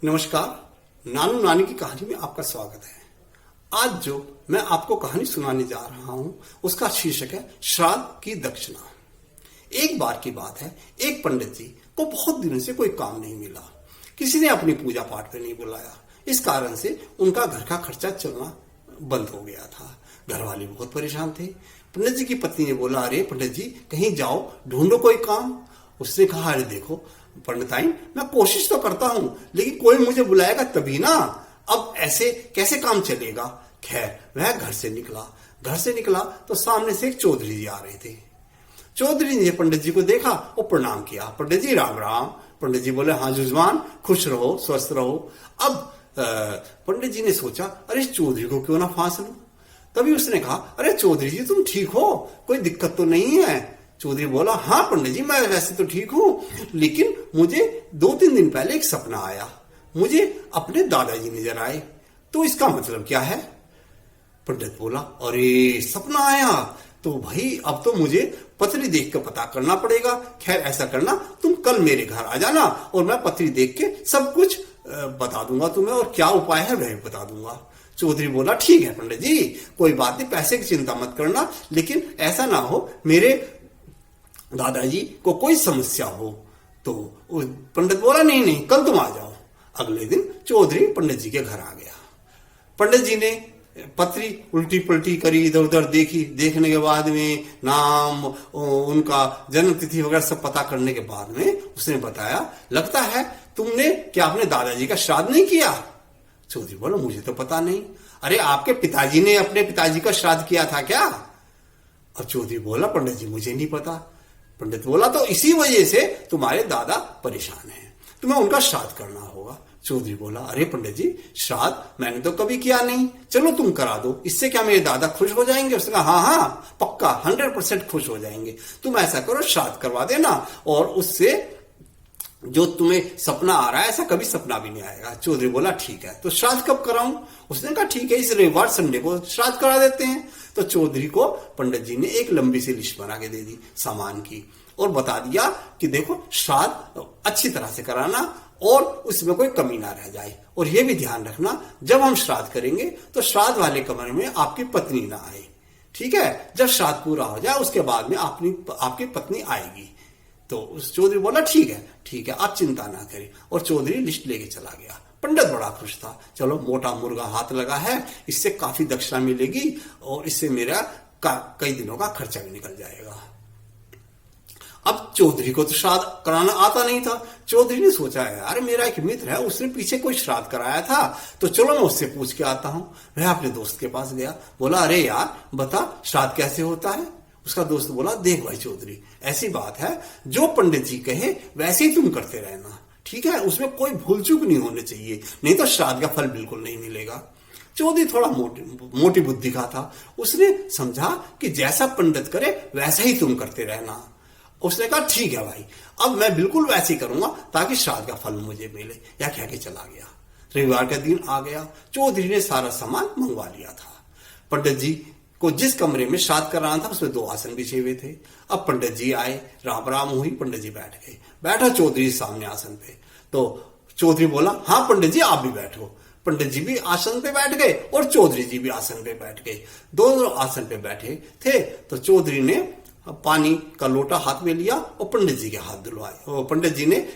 नमस्कार। नानू नानी की कहानी में आपका स्वागत है। आज जो मैं आपको कहानी सुनाने जा रहा हूं उसका शीर्षक है श्राद्ध की दक्षिणा। एक बार की बात है, एक पंडित जी को बहुत दिनों से कोई काम नहीं मिला। किसी ने अपनी पूजा पाठ पे नहीं बुलाया। इस कारण से उनका घर का खर्चा चलना बंद हो गया था। घर वाले बहुत परेशान थे। पंडित जी की पत्नी ने बोला, अरे पंडित जी कहीं जाओ, ढूंढो कोई काम। उसने कहा, अरे देखो पंडिताइन, मैं कोशिश तो करता हूं लेकिन कोई मुझे बुलाएगा तभी ना। अब ऐसे कैसे काम चलेगा। खैर वह घर से निकला तो सामने से एक चौधरी जी आ रहे थे। चौधरी ने पंडित जी को देखा और प्रणाम किया। पंडित जी राम राम। पंडित जी बोले, हाँ जुजमान, खुश रहो, स्वस्थ रहो। अब पंडित जी ने सोचा, अरे चौधरी को क्यों ना फांस लूं। तभी उसने कहा, अरे चौधरी जी तुम ठीक हो, कोई दिक्कत तो नहीं है। चौधरी बोला, हाँ पंडित जी मैं वैसे तो ठीक हूं, लेकिन मुझे 2-3 दिन पहले एक सपना आया। मुझे अपने दादाजी नजर आए। तो इसका मतलब क्या है। पंडित बोला, अरे सपना आया तो भाई अब तो मुझे पत्री देख कर पता करना पड़ेगा। खैर ऐसा करना, तुम कल मेरे घर आ जाना और मैं पत्री देख के सब कुछ बता दूंगा तुम्हें, और क्या उपाय है वह भी बता दूंगा। चौधरी बोला, ठीक है पंडित जी, कोई बात नहीं, पैसे की चिंता मत करना, लेकिन ऐसा ना हो मेरे दादाजी को कोई समस्या हो। तो पंडित बोला, नहीं कल तुम आ जाओ। अगले दिन चौधरी पंडित जी के घर आ गया। पंडित जी ने पत्री उल्टी पलटी करी, इधर उधर देखी। देखने के बाद में नाम, उनका जन्म तिथि वगैरह सब पता करने के बाद में उसने बताया, लगता है तुमने क्या अपने दादाजी का श्राद्ध नहीं किया। चौधरी बोला, मुझे तो पता नहीं। अरे आपके पिताजी ने अपने पिताजी का श्राद्ध किया था क्या। अब चौधरी बोला, पंडित जी मुझे नहीं पता। पंडित बोला, तो इसी वजह से तुम्हारे दादा परेशान हैं, तुम्हें उनका श्राद्ध करना होगा। चौधरी बोला, अरे पंडित जी श्राद्ध मैंने तो कभी किया नहीं, चलो तुम करा दो, इससे क्या मेरे दादा खुश हो जाएंगे। उसने कहा, हाँ पक्का 100% खुश हो जाएंगे। तुम ऐसा करो, श्राद्ध करवा देना, और उससे जो तुम्हें सपना आ रहा है ऐसा कभी सपना भी नहीं आएगा। चौधरी बोला, ठीक है, तो श्राद्ध कब कराऊं। उसने कहा, ठीक है, इस रविवार संडे को श्राद्ध करा देते हैं। तो चौधरी को पंडित जी ने एक लंबी सी लिस्ट बना के दे दी सामान की, और बता दिया कि देखो श्राद्ध अच्छी तरह से कराना और उसमें कोई कमी ना रह जाए, और यह भी ध्यान रखना जब हम श्राद्ध करेंगे तो श्राद्ध वाले कमरे में आपकी पत्नी ना आए। ठीक है, जब श्राद्ध पूरा हो जाए उसके बाद में आपकी पत्नी आएगी। तो उस चौधरी बोला, ठीक है आप चिंता ना करें, और चौधरी लिस्ट लेके चला गया। पंडित बड़ा खुश था, चलो मोटा मुर्गा हाथ लगा है, इससे काफी दक्षिणा मिलेगी और इससे मेरा कई दिनों का खर्चा भी निकल जाएगा। अब चौधरी को तो श्राद्ध कराना आता नहीं था। चौधरी ने सोचा, यार मेरा एक मित्र है, उसने पीछे कोई श्राद्ध कराया था, तो चलो मैं उससे पूछ के आता हूं। वह अपने दोस्त के पास गया, बोला, अरे यार बता श्राद्ध कैसे होता है। उसका दोस्त बोला, देख भाई चौधरी, ऐसी बात है, जो पंडित जी कहे वैसे ही तुम करते रहना, ठीक है, उसमें कोई भूल चूक नहीं होनी चाहिए, नहीं तो श्राद्ध का फल बिल्कुल नहीं मिलेगा। चौधरी थोड़ा मोटी बुद्धि का था। उसने समझा कि जैसा पंडित करे वैसा ही तुम करते रहना। उसने कहा, ठीक है भाई, अब मैं बिल्कुल वैसे ही करूंगा ताकि श्राद्ध का फल मुझे मिले। या कह के चला गया। रविवार का दिन आ गया। चौधरी ने सारा सामान मंगवा लिया था। पंडित जी को जिस कमरे में श्राद्ध कराना था उसमें 2 आसन बिछे हुए थे। अब पंडित जी आए, राम राम हुई, पंडित जी बैठ गए। बैठा चौधरी सामने आसन पे। तो चौधरी बोला, हाँ पंडित जी आप भी बैठो। पंडित जी भी आसन पे बैठ गए और चौधरी जी भी आसन पे बैठ गए। दोनों आसन पे बैठे थे। तो चौधरी ने पानी का लोटा हाथ में लिया और पंडित जी के हाथ धुलवाए, और पंडित जी ने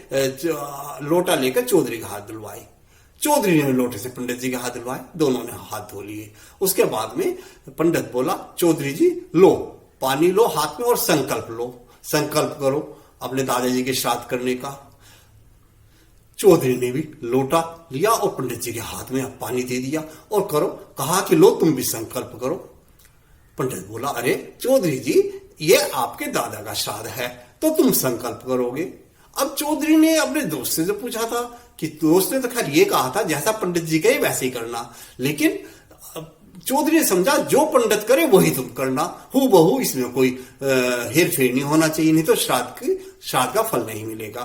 लोटा लेकर चौधरी का हाथ धुलवाए। चौधरी ने लोटे से पंडित जी के हाथ धुलवाए, दोनों ने हाथ धो लिए। उसके बाद में पंडित बोला, चौधरी जी लो पानी लो हाथ में और संकल्प करो अपने दादाजी के श्राद्ध करने का। चौधरी ने भी लोटा लिया और पंडित जी के हाथ में पानी दे दिया और कहा कि लो तुम भी संकल्प करो। पंडित बोला, अरे चौधरी जी ये आपके दादा का श्राद्ध है तो तुम संकल्प करोगे। अब चौधरी ने अपने दोस्त से जो पूछा था, कि दोस्त ने तो खैर ये कहा था जैसा पंडित जी कहे वैसे ही करना, लेकिन चौधरी ने समझा जो पंडित करे वही तुम करना, हूबहू, इसमें कोई हेर फेर नहीं होना चाहिए, नहीं तो श्राद्ध का फल नहीं मिलेगा।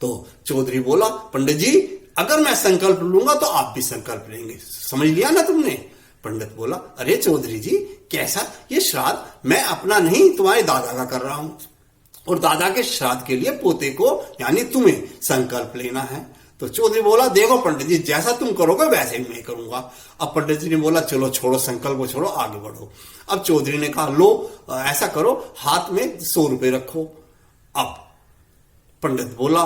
तो चौधरी बोला, पंडित जी अगर मैं संकल्प लूंगा तो आप भी संकल्प लेंगे, समझ लिया ना तुमने। पंडित बोला, अरे चौधरी जी कैसा, ये श्राद्ध मैं अपना नहीं तुम्हारे दादा का कर रहा हूं, और दादा के श्राद्ध के लिए पोते को यानी तुम्हें संकल्प लेना है। तो चौधरी बोला देखो पंडित जी, जैसा तुम करोगे वैसे ही मैं करूंगा। अब पंडित जी ने बोला चलो छोड़ो, संकल्प को छोड़ो, आगे बढ़ो। अब चौधरी ने कहा लो ऐसा करो, हाथ में 100 रुपए रखो। अब पंडित बोला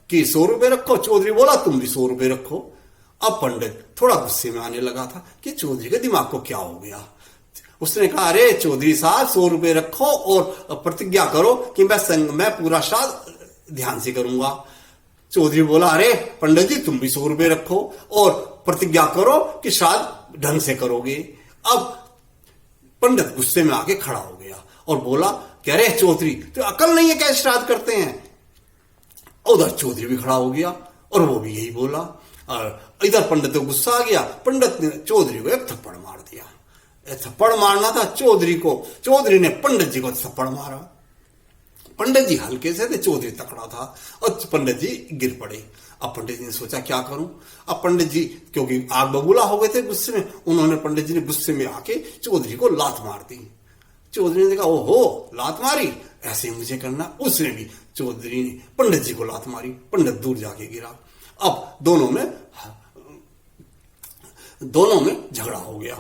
कि 100 रुपए रखो। चौधरी बोला तुम भी 100 रुपए रखो। अब पंडित थोड़ा गुस्से में आने लगा था कि चौधरी के दिमाग को क्या हो गया। उसने कहा अरे चौधरी साहब 100 रुपए रखो और प्रतिज्ञा करो कि मैं पूरा श्राद्ध ध्यान से करूंगा। चौधरी बोला अरे पंडित जी तुम भी 100 रुपए रखो और प्रतिज्ञा करो कि श्राद्ध ढंग से करोगे। अब पंडित गुस्से में आके खड़ा हो गया और बोला कि अरे चौधरी तो अकल नहीं है क्या श्राद्ध करते हैं। उधर चौधरी भी खड़ा हो गया और वो भी यही बोला। और इधर पंडित को गुस्सा आ गया, पंडित ने चौधरी को एक थप्पड़ मार दिया। थप्पड़ मारना था चौधरी को, चौधरी ने पंडित जी को थप्पड़ मारा। पंडित जी हल्के से थे, चौधरी तकड़ा था और पंडित जी गिर पड़े। अब पंडित जी ने सोचा क्या करूं। अब पंडित जी क्योंकि आग बबूला हो गए थे गुस्से में, उन्होंने पंडित जी ने गुस्से में आके चौधरी को लात मार दी। चौधरी ने देखा ओहो लात मारी, ऐसे ही मुझे करना। उसने भी चौधरी ने पंडित जी को लात मारी, पंडित दूर जाके गिरा। अब दोनों में झगड़ा हो गया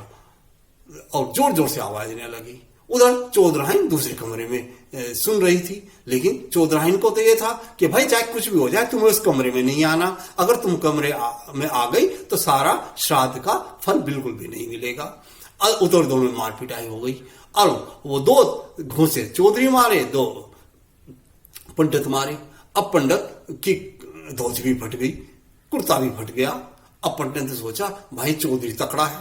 और जोर जोर से आवाज आने लगी। उधर चौधराइन दूसरे कमरे में सुन रही थी, लेकिन चौधराइन को तो ये था कि भाई चाहे कुछ भी हो जाए तुम्हें उस कमरे में नहीं आना। अगर तुम कमरे में आ गई तो सारा श्राद्ध का फल बिल्कुल भी नहीं मिलेगा। उधर दोनों में मार पिटाई हो गई और वो 2 घूंसे चौधरी मारे, 2 पंडित मारे। अब पंडित की धोती भी फट गई, कुर्ता भी फट गया। अब पंडित ने सोचा भाई चौधरी तकड़ा है,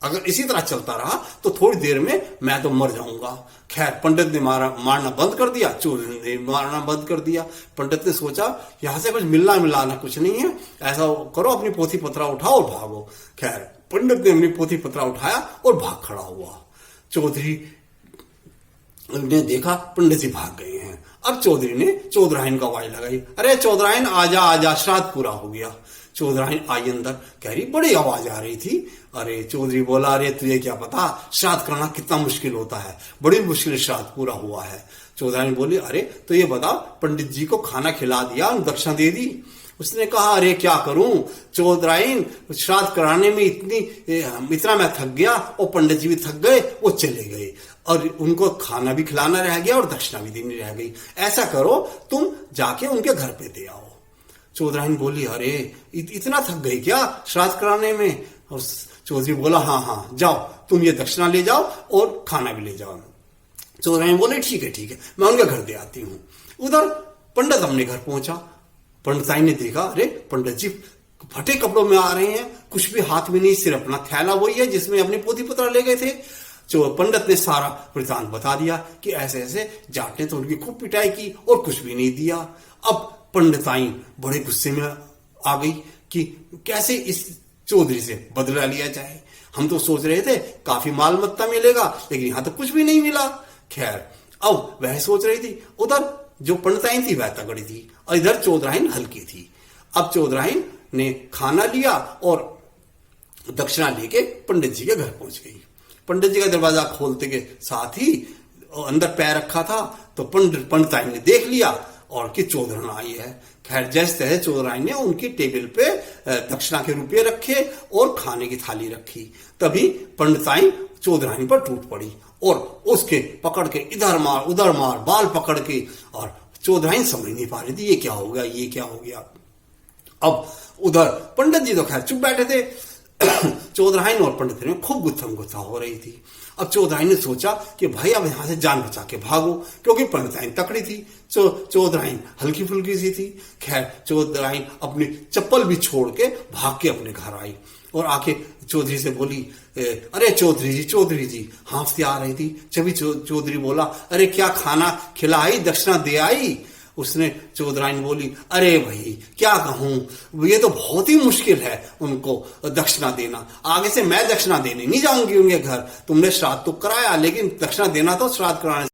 अगर इसी तरह चलता रहा तो थोड़ी देर में मैं तो मर जाऊंगा। खैर पंडित ने मारना बंद कर दिया, चौधरी ने मारना बंद कर दिया। पंडित ने सोचा यहां से कुछ मिलना मिलाना कुछ नहीं है, ऐसा करो अपनी पोथी पत्रा उठाओ और भागो। खैर पंडित ने अपनी पोथी पत्रा उठाया और भाग खड़ा हुआ। चौधरी ने देखा पंडित जी भाग गए हैं। अब चौधरी ने चौधराइन को आवाज लगाई, अरे चौधराइन आजा आजा, श्राद्ध पूरा हो गया। चौधराइन आई अंदर, कह रही बड़ी आवाज आ रही थी। अरे चौधरी बोला अरे तुझे क्या पता श्राद्ध करना कितना मुश्किल होता है, बड़ी मुश्किल श्राद्ध पूरा हुआ है। चौधराइन बोली अरे तो ये बता पंडित जी को खाना खिला दिया, दक्षिणा दे दी। उसने कहा अरे क्या करूं चौधराइन, श्राद्ध कराने में इतना मैं थक गया और पंडित जी भी थक गए, वो चले गए और उनको खाना भी खिलाना रह गया और दक्षिणा भी देनी रह गई। ऐसा करो तुम जाके उनके घर पे दे आओ। चौधराइन बोली अरे इतना थक गई क्या श्राद्ध कराने में। और चौधरी बोला हाँ जाओ तुम ये दक्षिणा ले जाओ और खाना भी ले जाओ। चौधराइन बोले ठीक है मैं उनके घर दे आती हूँ। उधर पंडित अपने घर पहुंचा। पंडिताई ने देखा अरे पंडित जी फटे कपड़ों में आ रहे हैं, कुछ भी हाथ में नहीं, सिर्फ अपना थैला वही है जिसमें अपनी पोथी पत्रा ले गए थे। जो पंडित ने सारा वृतांत बता दिया कि ऐसे ऐसे जाट ने तो उनकी खूब पिटाई की और कुछ भी नहीं दिया। अब पंडिताइन बड़े गुस्से में आ गई कि कैसे इस चौधरी से बदला लिया जाए। हम तो सोच रहे थे काफी माल मत्ता मिलेगा, लेकिन यहां तो कुछ भी नहीं मिला। खैर अब वह सोच रही थी, उधर जो पंडिताइन थी वह तगड़ी थी और इधर चौधराइन हल्की थी। अब चौधराइन ने खाना लिया और दक्षिणा लेके पंडित जी के घर पहुंच गई। पंडित जी का दरवाजा खोलते के साथ ही अंदर पैर रखा था तो पंडिताइन ने देख लिया और कि चौधराइन आई है। खैर जैसे तैसे चौधराइन ने उनकी टेबल पे दक्षिणा के रुपये रखे और खाने की थाली रखी। तभी पंडिताइन चौधराइन पर टूट पड़ी और उसके पकड़ के इधर मार उधर मार, बाल पकड़ के, और चौधराइन समझ नहीं पा रही थी ये क्या हो गया ये क्या हो गया। अब उधर पंडित जी तो खैर चुप बैठे थे। चौधराइन और पंडित में खूब गुत्थम गुत्था हो रही थी। अब चौधराइन ने सोचा कि भाई अब यहां से जान बचा के भागो, क्योंकि पंडिताइन तकड़ी थी, चौधराइन हल्की फुल्की सी थी। खैर चौधराइन अपनी चप्पल भी छोड़ के भाग के अपने घर आई और आके चौधरी से बोली अरे चौधरी जी हाँफती आ रही थी। जब चौधरी बोला अरे क्या खाना खिलाई, दक्षिणा दे आई। उसने चौधराइन बोली अरे भाई क्या कहूं, ये तो बहुत ही मुश्किल है उनको दक्षिणा देना, आगे से मैं दक्षिणा देने नहीं जाऊंगी उनके घर। तुमने श्राद्ध तो कराया लेकिन दक्षिणा देना तो श्राद्ध कराने